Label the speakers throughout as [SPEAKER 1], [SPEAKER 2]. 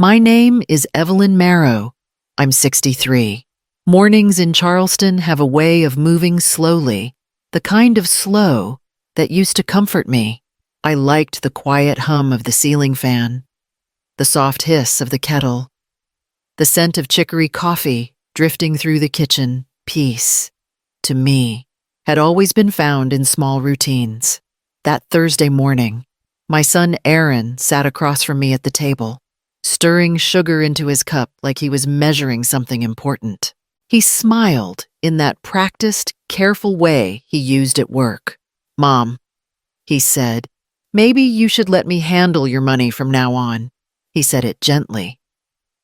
[SPEAKER 1] My name is Evelyn Marrow. I'm 63. Mornings in Charleston have a way of moving slowly, the kind of slow that used to comfort me. I liked the quiet hum of the ceiling fan, the soft hiss of the kettle, the scent of chicory coffee drifting through the kitchen. Peace, to me, had always been found in small routines. That Thursday morning, my son Aaron sat across from me at the table, stirring sugar into his cup like he was measuring something important. He smiled in that practiced, careful way he used at work. "Mom," he said, "maybe you should let me handle your money from now on." He said it gently,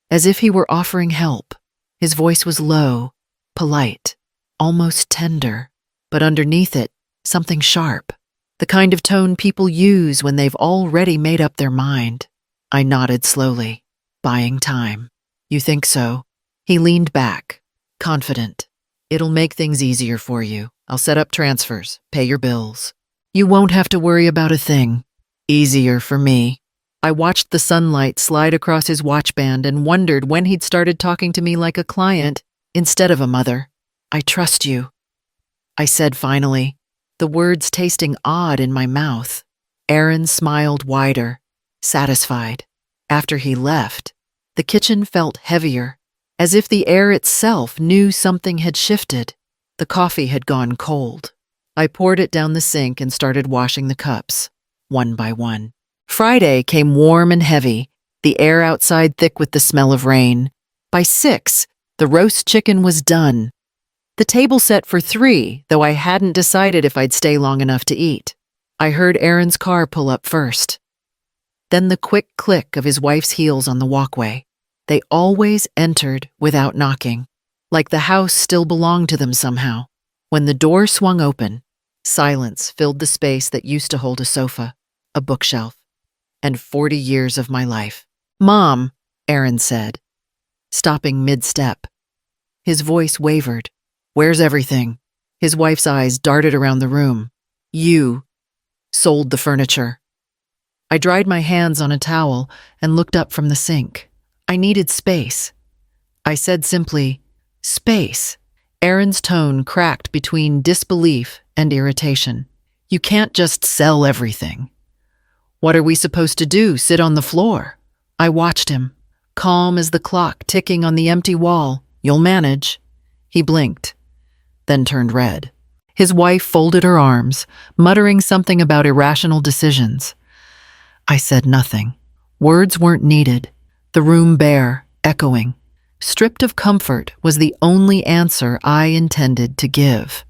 [SPEAKER 1] as if he were offering help. His voice was low, polite, almost tender, but underneath it, something sharp, the kind of tone people use when they've already made up their mind. I nodded slowly, buying time. "You think so?" He leaned back, confident. "It'll make things easier for you. I'll set up transfers, pay your bills. You won't have to worry about a thing." Easier for me. I watched the sunlight slide across his watch band and wondered when he'd started talking to me like a client instead of a mother. "I trust you," I said finally, the words tasting odd in my mouth. Aaron smiled wider, satisfied. After he left, the kitchen felt heavier, as if the air itself knew something had shifted. The coffee had gone cold. I poured it down the sink and started washing the cups, one by one. Friday came warm and heavy, the air outside thick with the smell of rain. By 6, the roast chicken was done. The table set for 3, though I hadn't decided if I'd stay long enough to eat. I heard Aaron's car pull up first. Then the quick click of his wife's heels on the walkway. They always entered without knocking, like the house still belonged to them somehow. When the door swung open, silence filled the space that used to hold a sofa, a bookshelf, and 40 years of my life. "Mom," Aaron said, stopping mid-step. His voice wavered. "Where's everything?" His wife's eyes darted around the room. "You sold the furniture." I dried my hands on a towel and looked up from the sink. I needed space. I said simply, "Space." Aaron's tone cracked between disbelief and irritation. "You can't just sell everything." "What are we supposed to do, sit on the floor?" I watched him, calm as the clock ticking on the empty wall. "You'll manage." He blinked, then turned red. His wife folded her arms, muttering something about irrational decisions. I said nothing. Words weren't needed. The room bare, echoing. Stripped of comfort was the only answer I intended to give.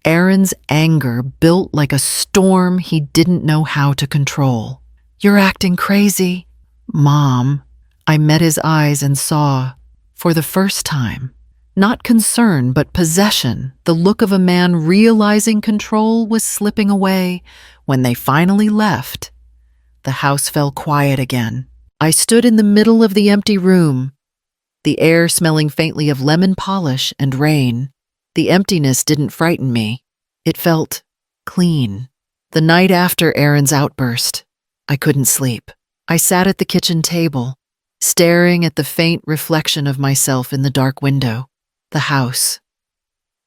[SPEAKER 1] Aaron's anger built like a storm he didn't know how to control. "You're acting crazy." "Mom." I met his eyes and saw, for the first time, not concern but possession, the look of a man realizing control was slipping away. When they finally left, the house fell quiet again. I stood in the middle of the empty room, the air smelling faintly of lemon polish and rain. The emptiness didn't frighten me. It felt clean. The night after Aaron's outburst, I couldn't sleep. I sat at the kitchen table, staring at the faint reflection of myself in the dark window. The house,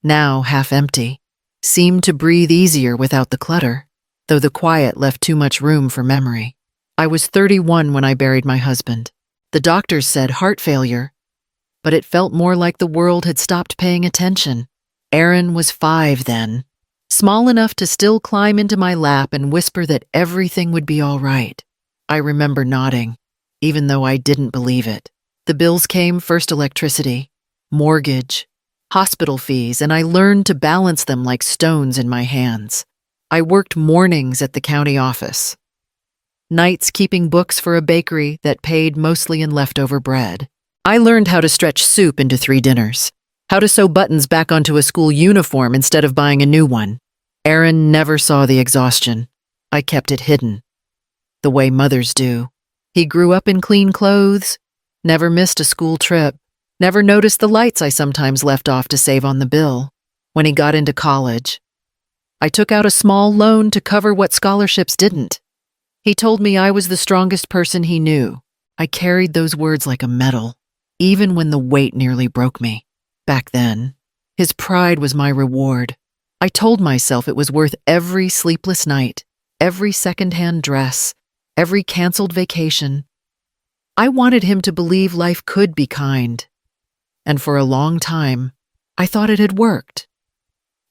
[SPEAKER 1] now half empty, seemed to breathe easier without the clutter, though the quiet left too much room for memory. I was 31 when I buried my husband. The doctors said heart failure, but it felt more like the world had stopped paying attention. Aaron was 5 then, small enough to still climb into my lap and whisper that everything would be all right. I remember nodding, even though I didn't believe it. The bills came: first electricity, mortgage, hospital fees, and I learned to balance them like stones in my hands. I worked mornings at the county office, nights keeping books for a bakery that paid mostly in leftover bread. I learned how to stretch soup into 3 dinners, how to sew buttons back onto a school uniform instead of buying a new one. Aaron never saw the exhaustion. I kept it hidden, the way mothers do. He grew up in clean clothes, never missed a school trip, never noticed the lights I sometimes left off to save on the bill. When he got into college, I took out a small loan to cover what scholarships didn't. He told me I was the strongest person he knew. I carried those words like a medal, even when the weight nearly broke me. Back then, his pride was my reward. I told myself it was worth every sleepless night, every secondhand dress, every canceled vacation. I wanted him to believe life could be kind. And for a long time, I thought it had worked.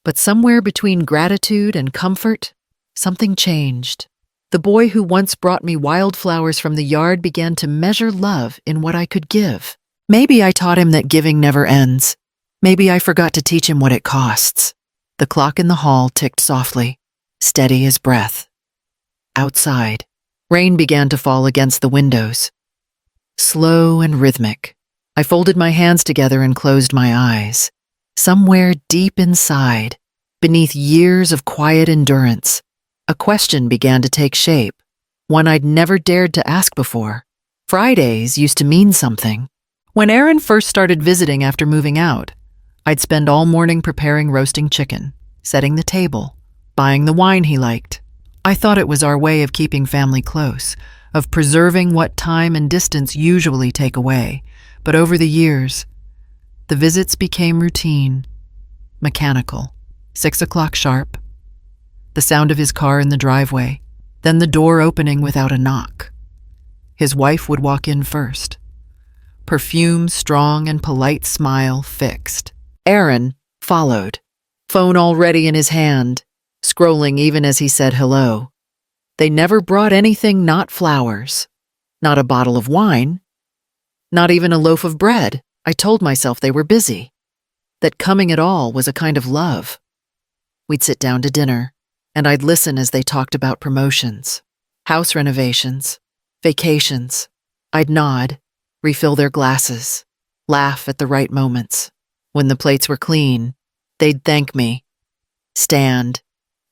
[SPEAKER 1] But somewhere between gratitude and comfort, something changed. The boy who once brought me wildflowers from the yard began to measure love in what I could give. Maybe I taught him that giving never ends. Maybe I forgot to teach him what it costs. The clock in the hall ticked softly, steady as breath. Outside, rain began to fall against the windows. Slow and rhythmic, I folded my hands together and closed my eyes. Somewhere deep inside, beneath years of quiet endurance, a question began to take shape, one I'd never dared to ask before. Fridays used to mean something. When Aaron first started visiting after moving out, I'd spend all morning preparing roasting chicken, setting the table, buying the wine he liked. I thought it was our way of keeping family close, of preserving what time and distance usually take away. But over the years, the visits became routine, mechanical. 6 o'clock sharp, the sound of his car in the driveway, then the door opening without a knock. His wife would walk in first. Perfume, strong and polite smile fixed. Aaron followed, phone already in his hand, scrolling even as he said hello. They never brought anything not flowers, not a bottle of wine, not even a loaf of bread. I told myself they were busy, that coming at all was a kind of love. We'd sit down to dinner, and I'd listen as they talked about promotions, house renovations, vacations. I'd nod, refill their glasses, laugh at the right moments. When the plates were clean, they'd thank me, stand,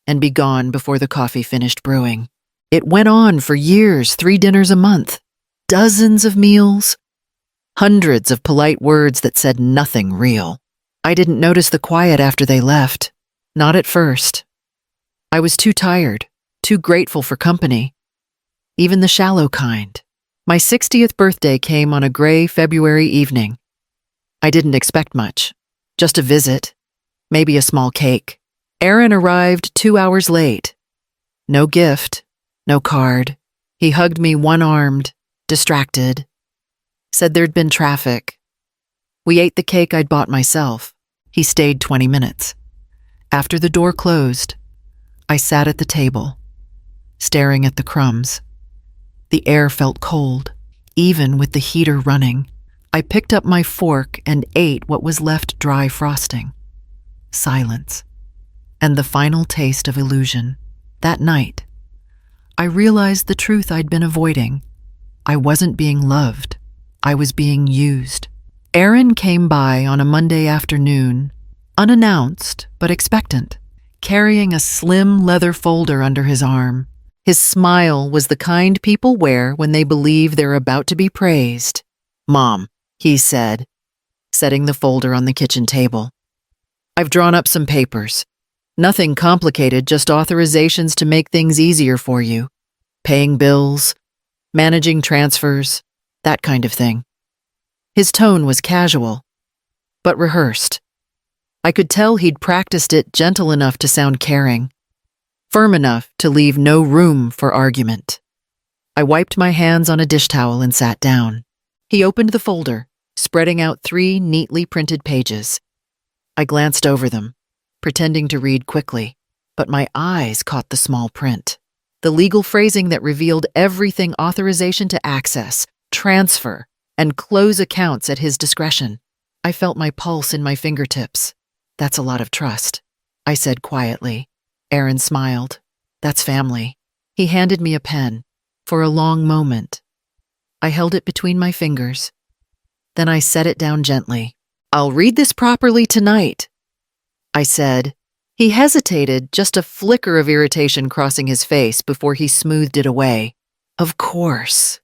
[SPEAKER 1] and be gone before the coffee finished brewing. It went on for years, 3 dinners a month, dozens of meals, hundreds of polite words that said nothing real. I didn't notice the quiet after they left. Not at first. I was too tired, too grateful for company. Even the shallow kind. My 60th birthday came on a gray February evening. I didn't expect much. Just a visit. Maybe a small cake. Aaron arrived 2 hours late. No gift. No card. He hugged me one-armed, distracted. Said there'd been traffic. We ate the cake I'd bought myself. He stayed 20 minutes. After the door closed, I sat at the table, staring at the crumbs. The air felt cold, even with the heater running. I picked up my fork and ate what was left dry frosting. Silence. And the final taste of illusion. That night, I realized the truth I'd been avoiding. I wasn't being loved. I was being used. Aaron came by on a Monday afternoon, unannounced but expectant, carrying a slim leather folder under his arm. His smile was the kind people wear when they believe they're about to be praised. "Mom," he said, setting the folder on the kitchen table. "I've drawn up some papers. Nothing complicated, just authorizations to make things easier for you. Paying bills, managing transfers, that kind of thing." His tone was casual, but rehearsed. I could tell he'd practiced it gentle enough to sound caring, firm enough to leave no room for argument. I wiped my hands on a dish towel and sat down. He opened the folder, spreading out 3 neatly printed pages. I glanced over them, pretending to read quickly, but my eyes caught the small print. The legal phrasing that revealed everything: authorization to access, transfer, and close accounts at his discretion. I felt my pulse in my fingertips. "That's a lot of trust," I said quietly. Aaron smiled. "That's family." He handed me a pen. For a long moment, I held it between my fingers. Then I set it down gently. "I'll read this properly tonight," I said. He hesitated, just a flicker of irritation crossing his face before he smoothed it away. "Of course.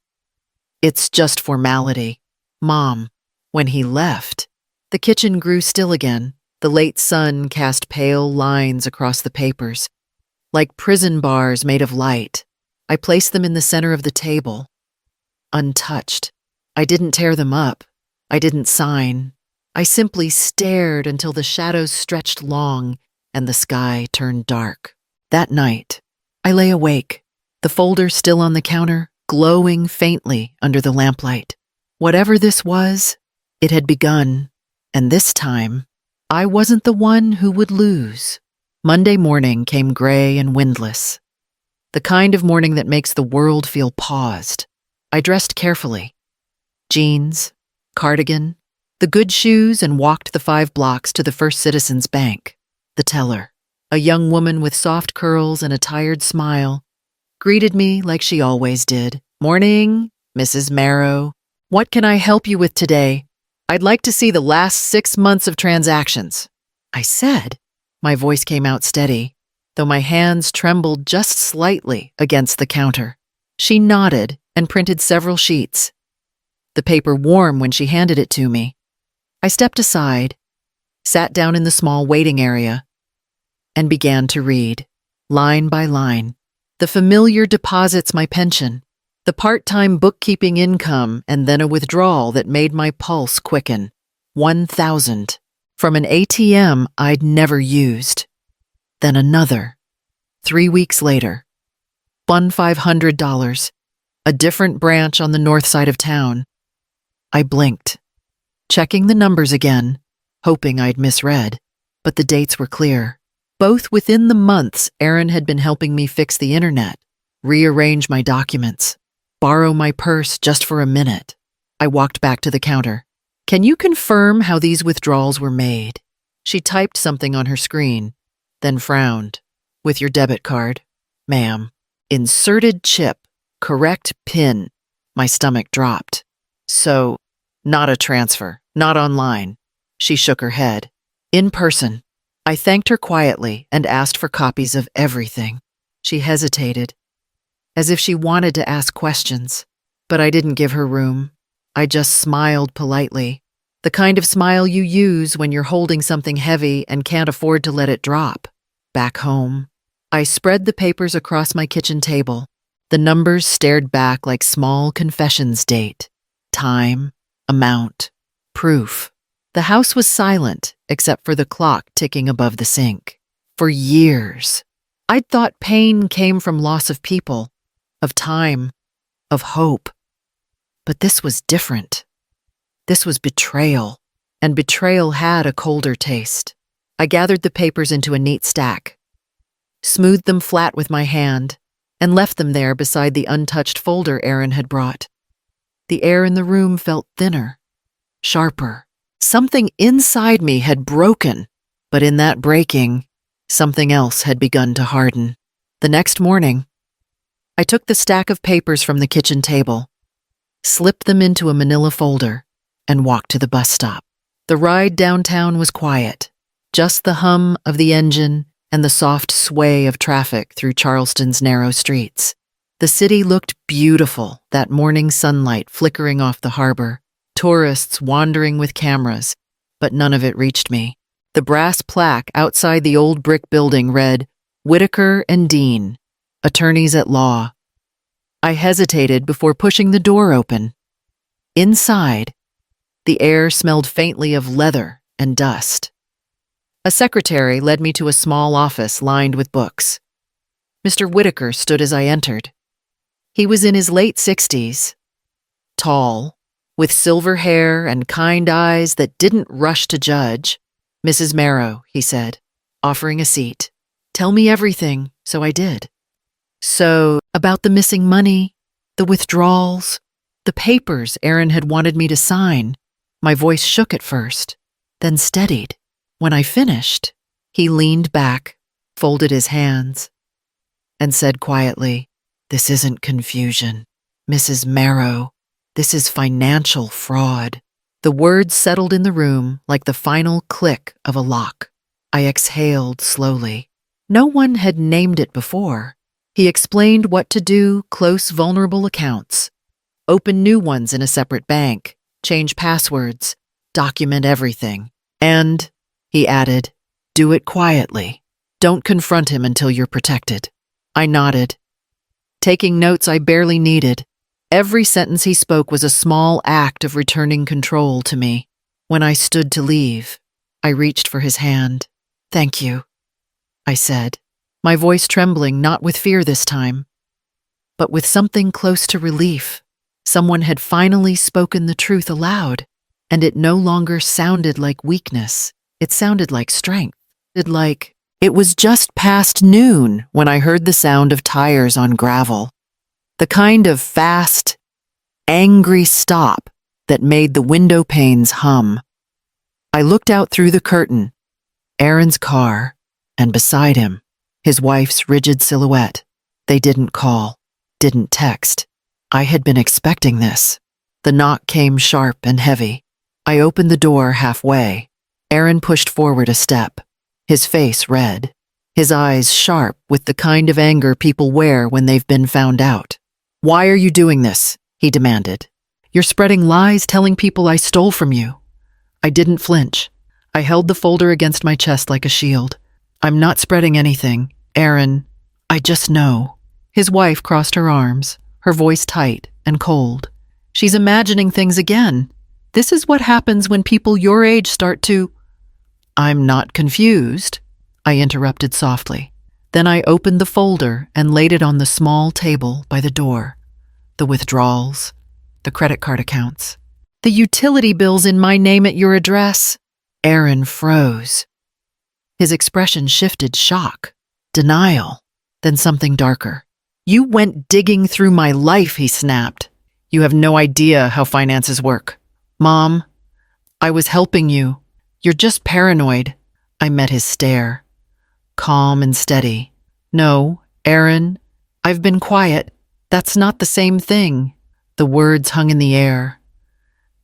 [SPEAKER 1] It's just formality, Mom." When he left, the kitchen grew still again. The late sun cast pale lines across the papers, like prison bars made of light. I placed them in the center of the table. untouched. I didn't tear them up. I didn't sign. I simply stared until the shadows stretched long and the sky turned dark. That night, I lay awake, the folder still on the counter, glowing faintly under the lamplight. Whatever this was, it had begun, and this time, I wasn't the one who would lose. Monday morning came gray and windless, the kind of morning that makes the world feel paused. I dressed carefully. Jeans, cardigan, the good shoes, and walked the 5 blocks to the First Citizens Bank. The teller, a young woman with soft curls and a tired smile, greeted me like she always did. "Morning, Mrs. Marrow. What can I help you with today? I'd like to see the last 6 months of transactions," I said. My voice came out steady, though my hands trembled just slightly against the counter. She nodded and printed several sheets, the paper warm when she handed it to me. I stepped aside, sat down in the small waiting area, and began to read, line by line, the familiar deposits, my pension, the part-time bookkeeping income, and then a withdrawal that made my pulse quicken. 1,000 from an ATM I'd never used. Then another. 3 weeks later, $1,500, a different branch on the north side of town. I blinked, checking the numbers again, hoping I'd misread, but the dates were clear. Both within the months Aaron had been helping me fix the internet, rearrange my documents, borrow my purse just for a minute. I walked back to the counter. "Can you confirm how these withdrawals were made?" She typed something on her screen, then frowned. "With your debit card, ma'am." Inserted chip, correct PIN. My stomach dropped. "So, not a transfer, not online." She shook her head. "In person." I thanked her quietly and asked for copies of everything. She hesitated, as if she wanted to ask questions, but I didn't give her room. I just smiled politely, the kind of smile you use when you're holding something heavy and can't afford to let it drop. Back home, I spread the papers across my kitchen table. The numbers stared back like small confessions: date, time, amount, proof. The house was silent, except for the clock ticking above the sink. For years, I'd thought pain came from loss of people, of time, of hope. But this was different. This was betrayal, and betrayal had a colder taste. I gathered the papers into a neat stack, smoothed them flat with my hand, and left them there beside the untouched folder Aaron had brought. The air in the room felt thinner, sharper. Something inside me had broken, but in that breaking, something else had begun to harden. The next morning, I took the stack of papers from the kitchen table, slipped them into a manila folder, and walked to the bus stop. The ride downtown was quiet, just the hum of the engine and the soft sway of traffic through Charleston's narrow streets. The city looked beautiful, that morning sunlight flickering off the harbor, tourists wandering with cameras, but none of it reached me. The brass plaque outside the old brick building read, "Whitaker and Dean, attorneys at law." I hesitated before pushing the door open. Inside, the air smelled faintly of leather and dust. A secretary led me to a small office lined with books. Mr. Whitaker stood as I entered. He was in his late 60s, tall, with silver hair and kind eyes that didn't rush to judge. "Mrs. Marrow," he said, offering a seat. "Tell me everything," so I did. "So, about the missing money, the withdrawals, the papers Aaron had wanted me to sign." My voice shook at first, then steadied. When I finished, he leaned back, folded his hands, and said quietly, "This isn't confusion, Mrs. Marrow. This is financial fraud." The words settled in the room like the final click of a lock. I exhaled slowly. No one had named it before. He explained what to do: close vulnerable accounts, open new ones in a separate bank, change passwords, document everything. And, he added, do it quietly. Don't confront him until you're protected. I nodded, taking notes I barely needed. Every sentence he spoke was a small act of returning control to me. When I stood to leave, I reached for his hand. "Thank you," I said, my voice trembling not with fear this time, but with something close to relief. Someone had finally spoken the truth aloud, and it no longer sounded like weakness. It sounded like strength. It was just past noon when I heard the sound of tires on gravel, the kind of fast, angry stop that made the window panes hum. I looked out through the curtain, Aaron's car, and beside him, his wife's rigid silhouette. They didn't call, didn't text. I had been expecting this. The knock came sharp and heavy. I opened the door halfway. Aaron pushed forward a step, his face red, his eyes sharp with the kind of anger people wear when they've been found out. "Why are you doing this?" he demanded. "You're spreading lies telling people I stole from you." I didn't flinch. I held the folder against my chest like a shield. "I'm not spreading anything, Aaron. I just know." His wife crossed her arms, her voice tight and cold. "She's imagining things again. This is what happens when people your age start to—" "I'm not confused," I interrupted softly. Then I opened the folder and laid it on the small table by the door. The withdrawals, the credit card accounts, the utility bills in my name at your address. Aaron froze. His expression shifted: shock, denial, then something darker. "You went digging through my life," he snapped. "You have no idea how finances work. Mom, I was helping you. You're just paranoid." I met his stare, calm and steady. "No, Aaron, I've been quiet. That's not the same thing." The words hung in the air,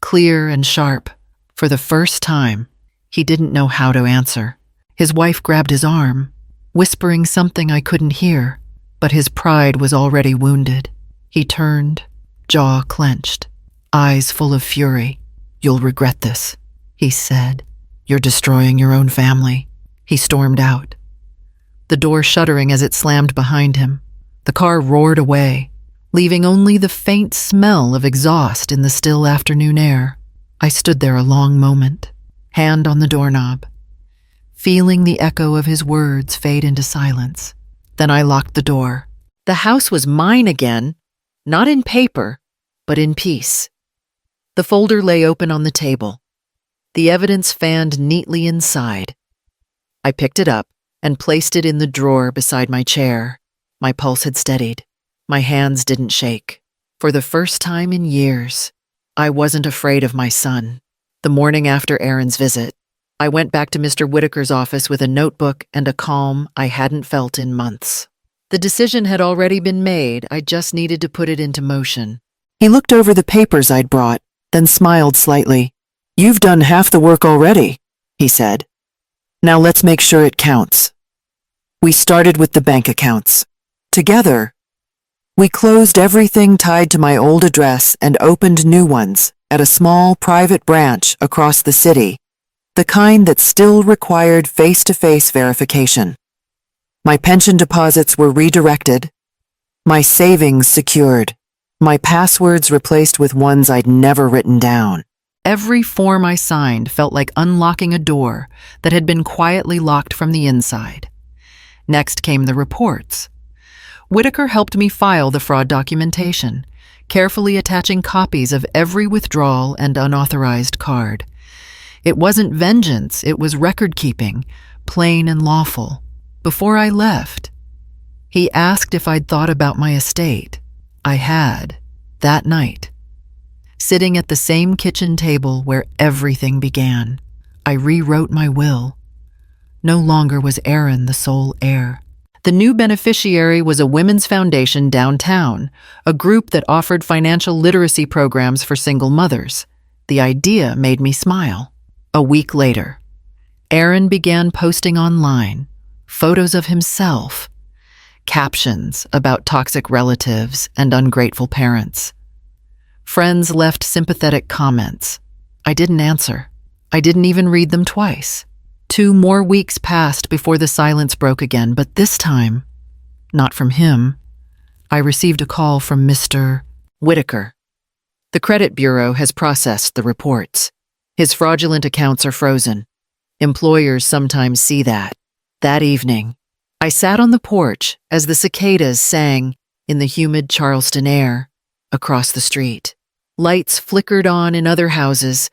[SPEAKER 1] clear and sharp. For the first time, he didn't know how to answer. His wife grabbed his arm, whispering something I couldn't hear, but his pride was already wounded. He turned, jaw clenched, eyes full of fury. "You'll regret this," he said. "You're destroying your own family." He stormed out, the door shuddering as it slammed behind him. The car roared away, leaving only the faint smell of exhaust in the still afternoon air. I stood there a long moment, hand on the doorknob, feeling the echo of his words fade into silence. Then I locked the door. The house was mine again, not in paper, but in peace. The folder lay open on the table, the evidence fanned neatly inside. I picked it up and placed it in the drawer beside my chair. My pulse had steadied. My hands didn't shake. For the first time in years, I wasn't afraid of my son. The morning after Aaron's visit, I went back to Mr. Whitaker's office with a notebook and a calm I hadn't felt in months. The decision had already been made. I just needed to put it into motion. He looked over the papers I'd brought, then smiled slightly. "You've done half the work already," he said. "Now let's make sure it counts." We started with the bank accounts. Together, we closed everything tied to my old address and opened new ones at a small private branch across the city, the kind that still required face-to-face verification. My pension deposits were redirected, my savings secured, my passwords replaced with ones I'd never written down. Every form I signed felt like unlocking a door that had been quietly locked from the inside. Next came the reports. Whitaker helped me file the fraud documentation, carefully attaching copies of every withdrawal and unauthorized card. It wasn't vengeance, it was record-keeping, plain and lawful. Before I left, he asked if I'd thought about my estate. I had, that night, sitting at the same kitchen table where everything began. I rewrote my will. No longer was Aaron the sole heir. The new beneficiary was a women's foundation downtown, a group that offered financial literacy programs for single mothers. The idea made me smile. A week later, Aaron began posting online photos of himself, captions about toxic relatives and ungrateful parents. Friends left sympathetic comments. I didn't answer. I didn't even read them twice. 2 more weeks passed before the silence broke again, but this time, not from him. I received a call from Mr. Whitaker. The credit bureau has processed the reports. His fraudulent accounts are frozen. Employers sometimes see that. That evening, I sat on the porch as the cicadas sang in the humid Charleston air across the street. Lights flickered on in other houses,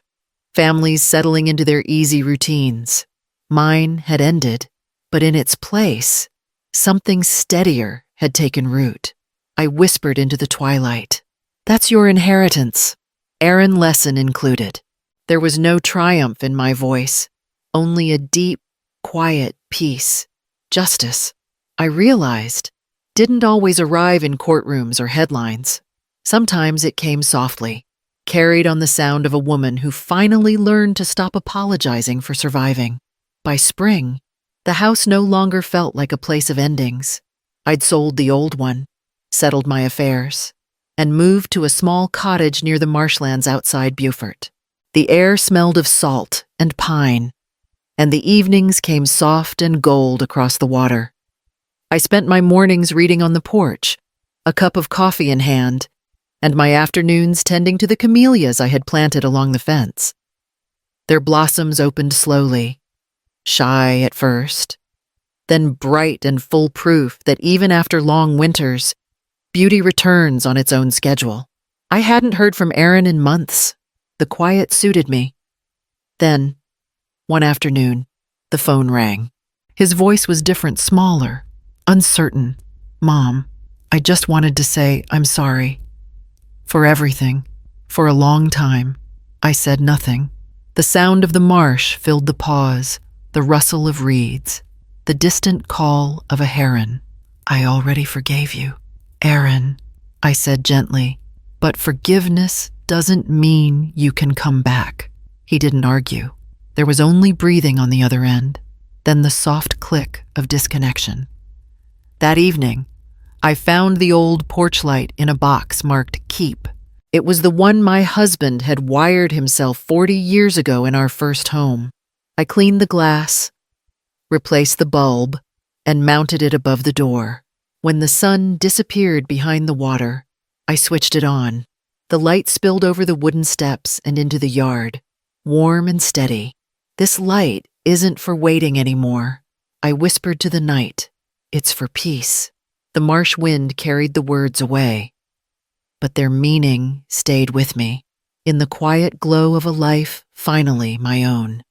[SPEAKER 1] families settling into their easy routines. Mine had ended, but in its place, something steadier had taken root. I whispered into the twilight, "That's your inheritance, Aaron lesson included." There was no triumph in my voice, only a deep, quiet peace. Justice, I realized, didn't always arrive in courtrooms or headlines. Sometimes it came softly, carried on the sound of a woman who finally learned to stop apologizing for surviving. By spring, the house no longer felt like a place of endings. I'd sold the old one, settled my affairs, and moved to a small cottage near the marshlands outside Beaufort. The air smelled of salt and pine, and the evenings came soft and gold across the water. I spent my mornings reading on the porch, a cup of coffee in hand, and my afternoons tending to the camellias I had planted along the fence. Their blossoms opened slowly, shy at first, then bright and full proof that even after long winters, beauty returns on its own schedule. I hadn't heard from Aaron in months. The quiet suited me. Then, one afternoon, the phone rang. His voice was different, smaller, uncertain. "Mom, I just wanted to say I'm sorry. For everything. For a long time." I said nothing. The sound of the marsh filled the pause, the rustle of reeds, the distant call of a heron. "I already forgave you, Aaron," I said gently. "But forgiveness doesn't mean you can come back." He didn't argue. There was only breathing on the other end, then the soft click of disconnection. That evening, I found the old porch light in a box marked Keep. It was the one my husband had wired himself 40 years ago in our first home. I cleaned the glass, replaced the bulb, and mounted it above the door. When the sun disappeared behind the water, I switched it on. The light spilled over the wooden steps and into the yard, warm and steady. "This light isn't for waiting anymore," I whispered to the night. "It's for peace." The marsh wind carried the words away, but their meaning stayed with me, in the quiet glow of a life finally my own.